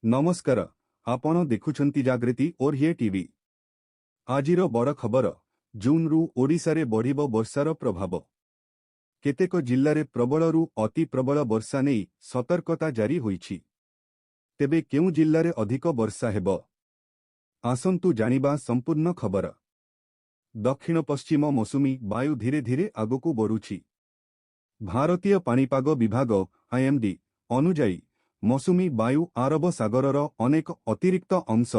नमस्कार आपण देखुछंती जागृति और ये टीवी। आजिर बड़ खबर जून रु ओडिशा रे बढ़िबो वर्षार प्रभाव। केतेक जिल्लारे प्रबलरु अति प्रबल वर्षा नेई सतर्कता जारी होईछि। तेबे केउ जिल्लारे अधिक वर्षा हेबो आसंतु जानिबा संपूर्ण खबर। दक्षिण पश्चिम मौसुमी वायु धीरे धीरे आगकु बढुछि। भारतीय पाणीपाग विभाग आईएमडी अनुजाई मौसुमी वायु आरब सागरर अनेक अतिरिक्त अंश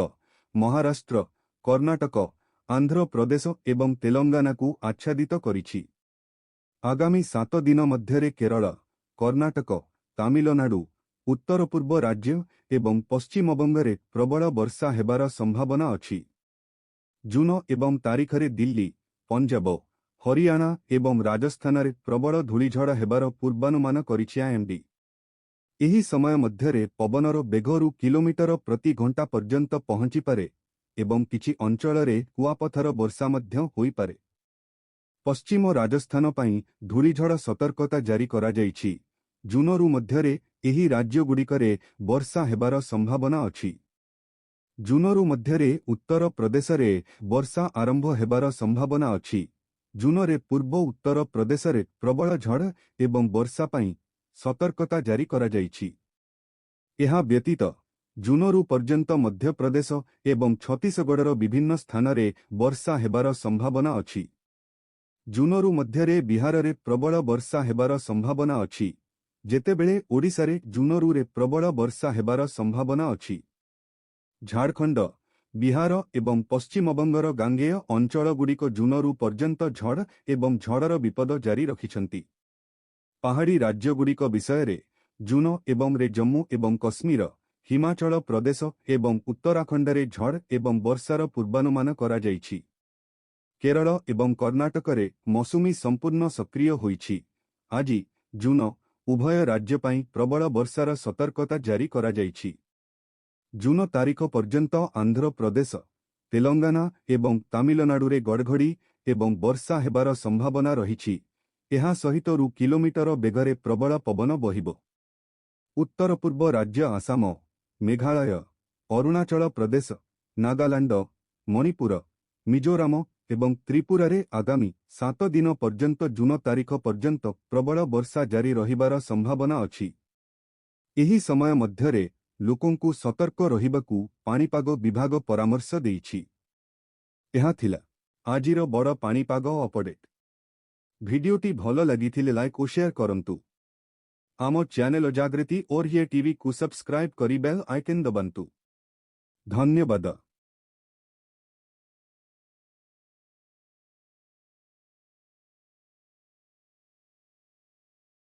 महाराष्ट्र, कर्णाटक, आंध्र प्रदेश एवं तेलंगाना को आच्छादित करिछि। आगामी 7 दिन मध्यरे केरल, कर्णाटक, तामिलनाडु, उत्तर पूर्व राज्य एवं पश्चिमबंगरे प्रबल वर्षा हेबार संभावना अछि। जून एवं तारीखरे दिल्ली, पंजाब, हरियाणा एवं राजस्थान रे प्रबल धूलिझड़ हेबार पूर्वानुमान करिछि आईएमडी। एही समय मध्यरे पवनर बेगरु किलोमीटर प्रति घंटा पर्यंत पहुंची पारे एवं किछि अंचलरे कुआपथर वर्षा मध्य होई पारे। पश्चिम राजस्थान पई धूलिझड़ सतर्कता जारी करा जाइछि। जूनरु मध्यरे एही राज्यगुड़िकरे वर्षा हेबार संभावना अछि। जूनरु मध्यरे उत्तर प्रदेशरे वर्षा आरंभ हेबार संभावना अछि। जूनरे पूर्व उत्तर प्रदेशरे प्रबल झड़ एवं वर्षा पई सतर्कता जारी करा जाइछि। एहा व्यतीत जूनरु पर्यंत मध्य प्रदेश एवं छत्तीसगढ़र विभिन्न स्थानरे वर्षा हेबार संभावना अछि। जूनरु मध्यरे बिहाररे प्रबल वर्षा हेबार संभावना अछि, जेतेबेले ओडिशारे जूनरुरे प्रबल वर्षा हेबार संभावना अछि। झारखंड, बिहार एवं पश्चिमबंगर गांगेय अंचलगुड़िक जूनरु पर्यंत झड़ एवं झड़र विपद जारी रखिछंती। पहाड़ी राज्यगुड़िक विषय जून एवं रे जम्मू एवं कश्मीर, हिमाचल प्रदेश एवं उत्तराखंडरे झड़ एवं वर्षार पूर्वानुमान करा जाइछि। केरल एवं कर्णाटकरे मौसुमी संपूर्ण सक्रिय होईछि। आज जून उभय राज्य पई प्रबल वर्षार सतर्कता जारी करा जाइछि। जून तारीख पर्यंत आंध्र प्रदेश, तेलंगाना एवं तामिलनाडुरे गड़घड़ी एवं वर्षा हेबार संभावना रहिछि। एहा सहित रु किलोमीटर बेगरे प्रबल पवन बहिबो। उत्तर पूर्व राज्य आसाम, मेघालय, अरुणाचल प्रदेश, नागालैंड, मणिपुर, मिजोराम एवं त्रिपुरारे आगामी 7 दिन पर्यंत जून तारीख पर्यंत प्रबल वर्षा जारी रहिबार संभावना अछि। एही समय मध्यरे लोकंकु सतर्क रहिबाकु पाणीपाग विभाग परामर्श देइछि। एहा थिला आजिर बड़ पाणीपाग अपडेट। भिडियोटी भल लगिथिले लाइक और शेयर करंतु। आम चैनल जागृति और ये टीवी को सब्सक्राइब करी बेल आइकन दबांतु। धन्यवाद।